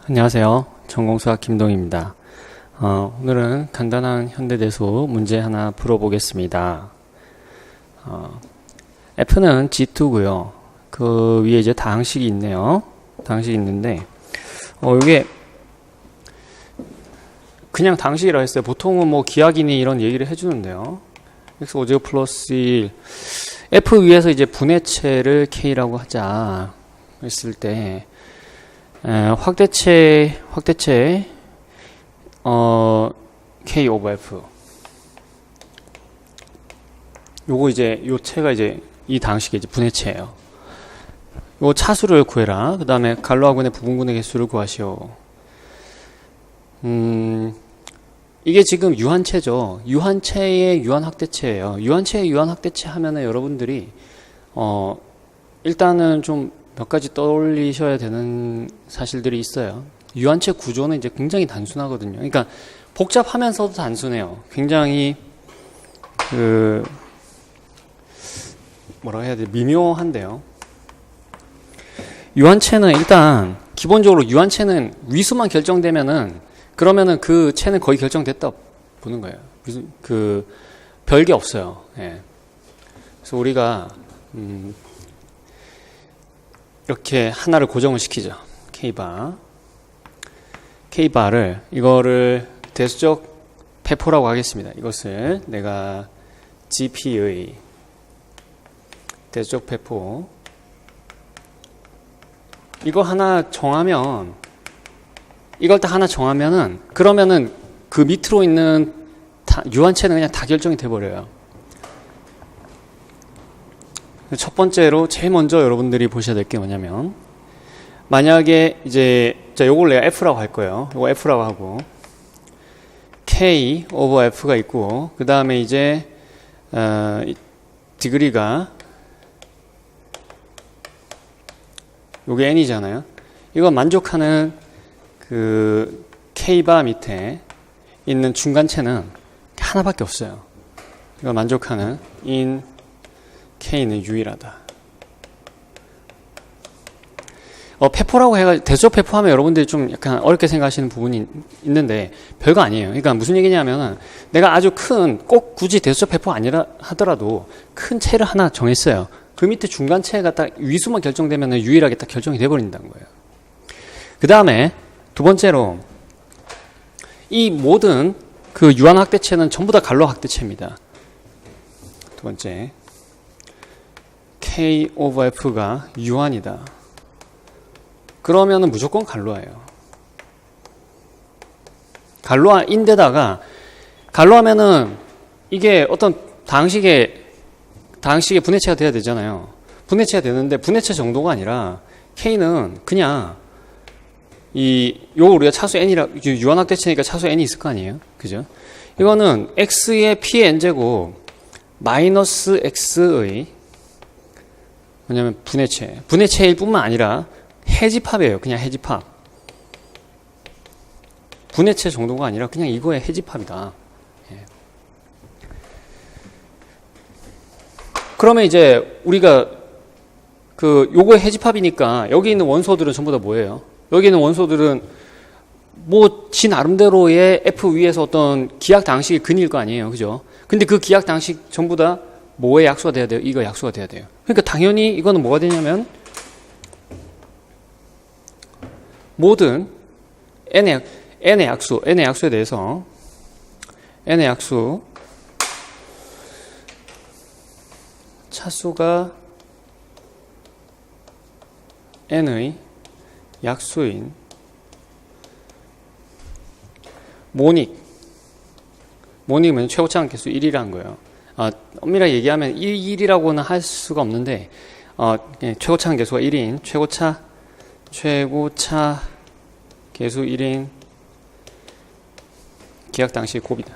안녕하세요. 전공수학 김동희입니다. 오늘은 간단한 현대대수 문제 하나 풀어보겠습니다. F는 G2고요. 그 위에 이제 다항식이 있네요. 다항식이 있는데 이게 그냥 다항식이라 했어요. 보통은 뭐 기하기니 이런 얘기를 해주는데요. x5제곱 플러스 1 F 위에서 이제 분해체를 K라고 하자 했을 때 확대체 K 오버 F 요거 이제 요 체가 이제 이 다항식의 이제 분해체예요. 요 차수를 구해라. 그 다음에 갈로하군의 부분군의 개수를 구하시오. 이게 지금 유한체죠. 유한체의 유한확대체예요. 유한체의 유한확대체 하면은 여러분들이 일단은 좀 몇 가지 떠올리셔야 되는 사실들이 있어요. 유한체 구조는 이제 굉장히 단순하거든요. 그러니까 복잡하면서도 단순해요. 굉장히 뭐라고 해야 돼? 미묘한데요. 유한체는 일단 기본적으로 유한체는 위수만 결정되면은 그러면은 그 체는 거의 결정됐다 보는 거예요. 그 별게 없어요. 예. 그래서 우리가 이렇게 하나를 고정을 시키죠. K바를 이거를 대수적 배포라고 하겠습니다. 이것을 내가 GP의 대수적 배포 이거 하나 정하면 이걸 딱 하나 정하면은 그러면은 그 밑으로 있는 유한체는 그냥 다 결정이 돼 버려요. 첫 번째로 제일 먼저 여러분들이 보셔야 될 게 뭐냐면 만약에 이제 요걸 내가 F라고 할 거예요. 요거 F라고 하고 K 오버 F가 있고 그 다음에 이제 디그리가 요게 N이잖아요. 이거 만족하는 그 K바 밑에 있는 중간체는 하나밖에 없어요. 이거 만족하는 in K는 유일하다. 페포라고 해가지고 대수적 페포하면 여러분들이 좀 약간 어렵게 생각하시는 부분이 있는데 별거 아니에요. 그러니까 무슨 얘기냐면은 내가 아주 큰 꼭 굳이 대수적 페포 아니라 하더라도 큰 체를 하나 정했어요. 그 밑에 중간체가 딱 위수만 결정되면 유일하게 딱 결정이 돼버린다는 거예요. 그 다음에 두 번째로 이 모든 그 유한확대체는 전부 다 갈로확대체입니다. 두 번째 K 오버 F가 유한이다. 그러면은 무조건 갈로아예요. 갈로아인데다가 갈로하면은 이게 어떤 다항식의 분해체가 돼야 되잖아요. 분해체가 되는데 분해체 정도가 아니라 K는 그냥 요거 우리가 차수 N이라 유한확대체니까 차수 N이 있을 거 아니에요. 그죠? 이거는 X의 P의 N제곱 마이너스 X의 뭐냐면 분해체일 뿐만 아니라 해집합이에요. 그냥 해집합. 분해체 정도가 아니라 그냥 이거의 해집합이다. 예. 그러면 이제 우리가 요거의 해집합이니까 여기 있는 원소들은 전부 다 뭐예요? 여기 있는 원소들은 뭐 지 나름대로의 F 위에서 어떤 기하 당식이 근일 거 아니에요. 그죠? 근데 그 기하 당식 전부 다 뭐의 약수가 돼야 돼요? 이거 약수가 돼야 돼요. 그러니까 당연히 이거는 뭐가 되냐면 모든 n의 약수에 대해서 n의 약수 차수가 n의 약수인 모닉은 최고차항 개수 1이라는 거예요. 엄밀하게 얘기하면 1이라고는 할 수가 없는데 최고차항 개수가 1인 최고차 개수 1인 기하 당시의 곱이다.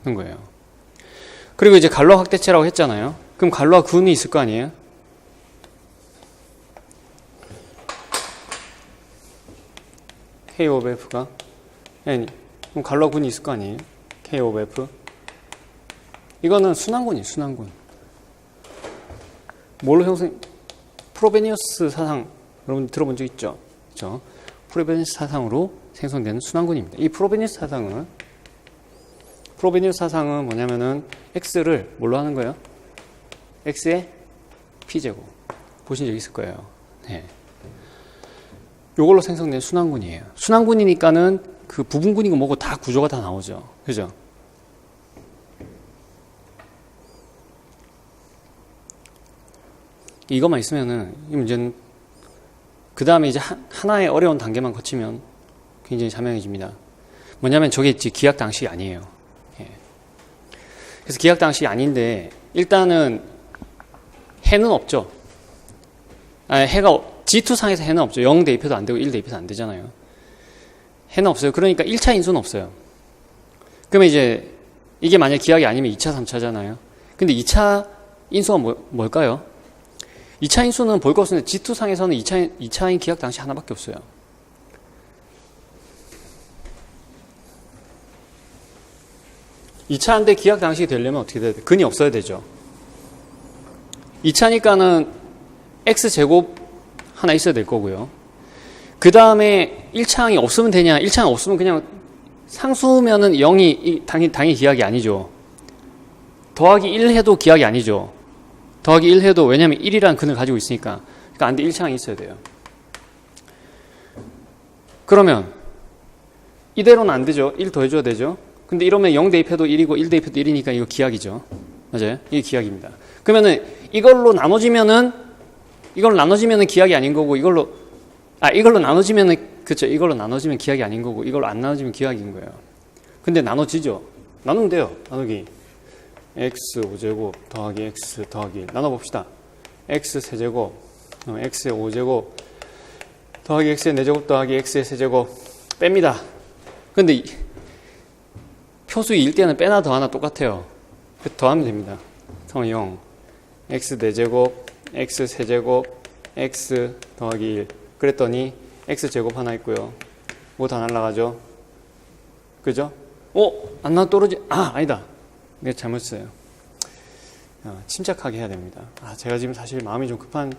는 거예요. 그리고 이제 갈로아 확대체라고 했잖아요. 그럼 갈로아 근이 있을 거 아니에요? K 오브 F가 N이. 그럼 갈로아 근이 있을 거 아니에요? K 오브 F. 이거는 순환군이에요. 순환군. 뭘로 프로베니우스 사상 여러분 들어본 적 있죠? 그렇죠? 프로베니우스 사상으로 생성되는 순환군입니다. 이 프로베니우스 사상은 뭐냐면은 x를 뭘로 하는 거예요? x의 p제곱 보신 적 있을 거예요. 네. 요걸로 생성된 순환군이에요. 순환군이니까는 그 부분군이고 뭐고 다 구조가 다 나오죠. 그죠? 이것만 있으면은 이 문제는 그 다음에 이제 하나의 어려운 단계만 거치면 굉장히 자명해집니다. 뭐냐면 저게 기하학 당식이 아니에요. 예. 그래서 기하학 당식이 아닌데 일단은 해는 없죠. 해가 G2상에서 해는 없죠. 0 대입해도 안 되고 1 대입해도 안 되잖아요. 해는 없어요. 그러니까 1차 인수는 없어요. 그러면 이제 이게 만약 기하학이 아니면 2차, 3차잖아요. 근데 2차 인수가 뭘까요? 2차 인수는 볼 거 없는데 G2상에서는 2차인 기하학 당식 하나밖에 없어요. (2차인데) 기하학 당식이 되려면 어떻게 돼야 돼? 근이 없어야 되죠. 2차니까는 x제곱 하나 있어야 될 거고요. 그 다음에 1차항이 없으면 되냐? 1차항 없으면 그냥 상수면은 0이 당연히 기하학이 아니죠. 더하기 1 해도 기하학이 아니죠. 더하기 1 해도 왜냐면 1이라는 근을 가지고 있으니까. 그러니까 안 돼. 1차항이 있어야 돼요. 그러면 이대로는 안 되죠. 1 더해줘야 되죠. 근데 이러면 0 대입해도 1이고 1 대입해도 1이니까 이거 기하학이죠. 맞아요? 이게 기하학입니다. 그러면은 이걸로 나눠지면은 기하학이 아닌 거고 이걸로 나눠지면은 그렇죠. 이걸로 나눠지면 기하학이 아닌 거고 이걸로 안 나눠지면 기하학인 거예요. 근데 나눠지죠. 나누면 돼요. 나누기 x 5제곱 더하기 x 더하기 1 나눠봅시다. x 세제곱 x의 5제곱 더하기 x의 4제곱 더하기 x의 세제곱 뺍니다. 근데 표수일 때는 빼나 더하나 똑같아요. 더하면 됩니다. 그럼 0 x 4제곱 x 세제곱 x 더하기 1 그랬더니 x제곱 하나 있고요. 뭐 다 날라가죠? 그죠? 안 나와 떨어지 아니다. 내가 잘못했어요. 침착하게 해야 됩니다. 제가 지금 사실 마음이 좀 급한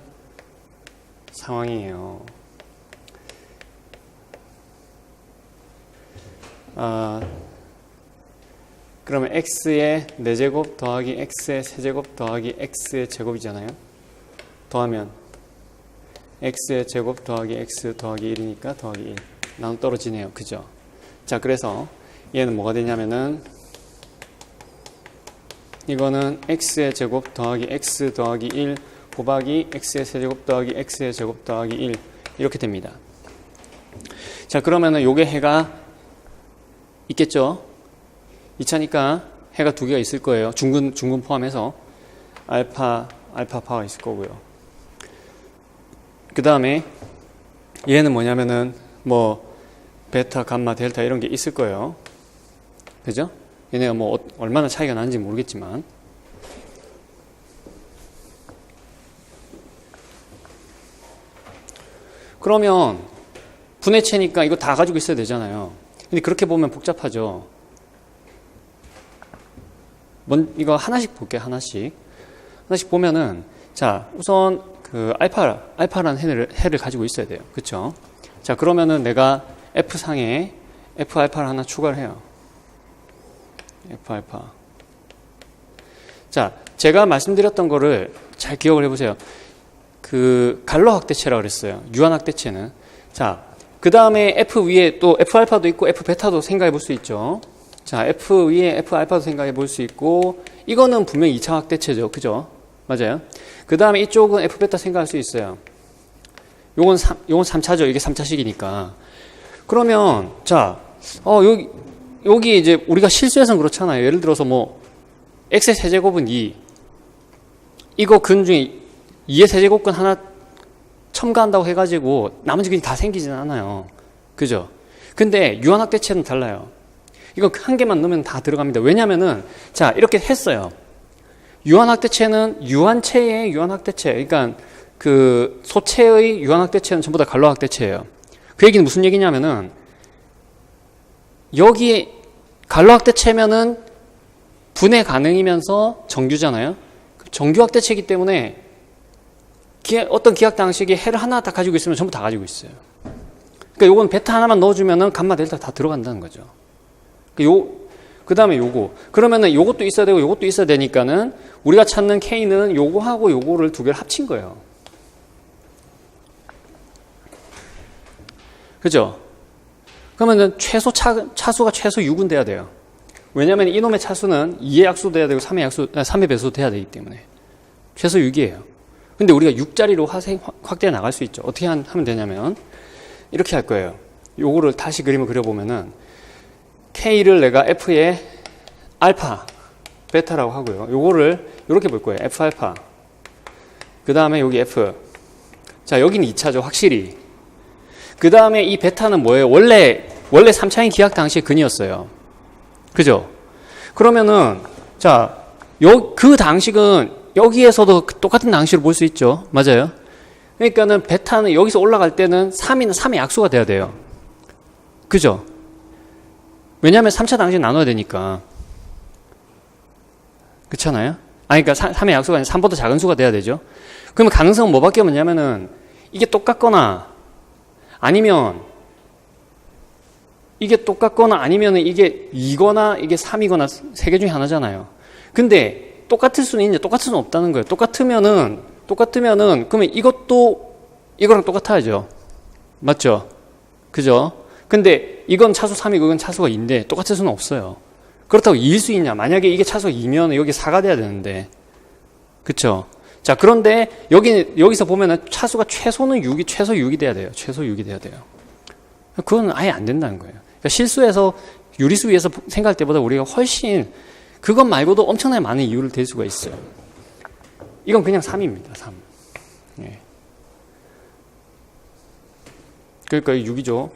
상황이에요. 그러면 x의 4제곱 더하기 x의 세제곱 더하기 x의 제곱이잖아요. 더하면 x의 제곱 더하기 x 더하기 1이니까 더하기 1 나눠 떨어지네요. 그죠? 자, 그래서 얘는 뭐가 되냐면은 이거는 x의 제곱 더하기 x 더하기 1 곱하기 x의 세제곱 더하기 x의 제곱 더하기 1 이렇게 됩니다. 자, 그러면은 요게 해가 있겠죠? 2차니까 해가 2개가 있을 거예요. 중근 포함해서 알파파가 있을 거고요. 그 다음에 얘는 뭐냐면은 베타, 감마, 델타 이런 게 있을 거예요. 그죠? 얘네가 얼마나 차이가 나는지 모르겠지만 그러면 분해체니까 이거 다 가지고 있어야 되잖아요. 근데 그렇게 보면 복잡하죠. 이거 하나씩 볼게요. 하나씩 보면은 자, 우선 그 알파라는 해를 가지고 있어야 돼요. 그렇죠? 자, 그러면은 내가 F상에 F알파를 하나 추가를 해요. F알파. 자, 제가 말씀드렸던 거를 잘 기억을 해보세요. 그 갈로학대체라고 그랬어요. 유한학대체는. 자, 그 다음에 F 위에 또 F알파도 있고 F베타도 생각해 볼 수 있죠. 자, F 위에 F알파도 생각해 볼 수 있고 이거는 분명히 2차 학대체죠. 그죠? 맞아요. 그 다음에 이쪽은 F베타 생각할 수 있어요. 요건 3차죠. 이게 3차식이니까. 그러면 자, 여기 이제 우리가 실수해서는 그렇잖아요. 예를 들어서 x의 세제곱은 2. 이거 근 중에 2의 세제곱근 하나 첨가한다고 해가지고 나머지 근이 다 생기지는 않아요. 그죠? 근데 유한학대체는 달라요. 이거 한 개만 넣으면 다 들어갑니다. 왜냐면은 자, 이렇게 했어요. 유한학대체는 유한체의 유한학대체. 그러니까 그 소체의 유한학대체는 전부 다 갈로학대체예요. 그 얘기는 무슨 얘기냐면은 여기 갈로학대체면은 분해 가능이면서 정규잖아요. 정규학대체이기 때문에 어떤 기하 방식이 해를 하나 다 가지고 있으면 전부 다 가지고 있어요. 그러니까 요건 베타 하나만 넣어주면은 감마 델타 다 들어간다는 거죠. 그 다음에 요거. 그러면은 요것도 있어야 되고 요것도 있어야 되니까는 우리가 찾는 K는 요거하고 요거를 두 개를 합친 거예요. 그죠? 그러면은 최소 차수가 최소 6은 돼야 돼요. 왜냐면 이놈의 차수는 2의 약수 돼야 되고 3의 배수 돼야 되기 때문에. 최소 6이에요. 근데 우리가 6짜리로 확대해 나갈 수 있죠. 어떻게 하면 되냐면 이렇게 할 거예요. 요거를 다시 그림을 그려보면은 K를 내가 F의 알파, 베타라고 하고요. 요거를 이렇게 볼 거예요. F 알파. 그 다음에 여기 F. 자, 여기는 2차죠. 확실히. 그 다음에 이 베타는 뭐예요? 원래 3차인 기하 당시의 근이었어요. 그죠? 그러면은, 자, 그 당식은 여기에서도 똑같은 당식으로 볼 수 있죠. 맞아요? 그러니까는 베타는 여기서 올라갈 때는 3의 약수가 돼야 돼요. 그죠? 왜냐하면 3차 당식 나눠야 되니까. 그렇잖아요? 그러니까 3의 약수가 아니라 3보다 작은 수가 돼야 되죠. 그러면 가능성은 뭐밖에 없냐면은 이게 똑같거나 아니면 이게 2거나 이게 3이거나 세 개 중에 하나잖아요. 근데 똑같을 수는 있는데 똑같을 수는 없다는 거예요. 똑같으면은 그러면 이것도 이거랑 똑같아야죠. 맞죠? 그죠? 근데 이건 차수 3이고 이건 차수가 2인데 똑같을 수는 없어요. 그렇다고 2일 수 있냐? 만약에 이게 차수가 2면 여기 4가 돼야 되는데. 그쵸? 자, 그런데 여기서 보면은 차수가 최소 6이 돼야 돼요. 최소 6이 돼야 돼요. 그건 아예 안 된다는 거예요. 그러니까 실수에서 유리수 위에서 생각할 때보다 우리가 훨씬 그것 말고도 엄청나게 많은 이유를 댈 수가 있어요. 이건 그냥 3입니다. 3. 예. 그러니까 6이죠.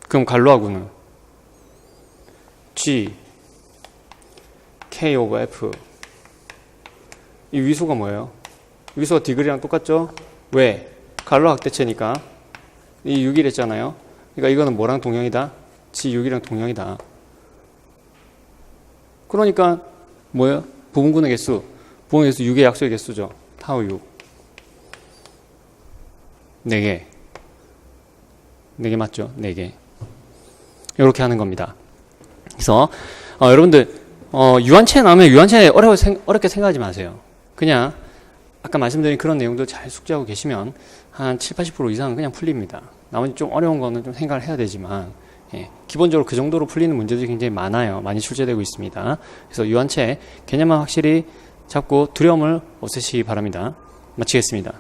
그럼 갈로하고는 G K 오브 F. 이 위수가 뭐예요? 위수가 디그리랑 똑같죠? 왜? 갈로 확대체니까. 이 6이랬잖아요. 그러니까 이거는 뭐랑 동형이다? G 6이랑 동형이다. 그러니까 뭐예요? 부분근의 개수. 부분의 개수 6의 약수의 개수죠. 타우 6. 4개. 4개 맞죠? 4개. 이렇게 하는 겁니다. 그래서 여러분들 유한체 나오면 유한체 어렵게 생각하지 마세요. 그냥 아까 말씀드린 그런 내용들 잘 숙지하고 계시면 한 70-80% 이상은 그냥 풀립니다. 나머지 좀 어려운 거는 좀 생각을 해야 되지만 기본적으로 그 정도로 풀리는 문제들이 굉장히 많아요. 많이 출제되고 있습니다. 그래서 유한체 개념만 확실히 잡고 두려움을 없애시기 바랍니다. 마치겠습니다.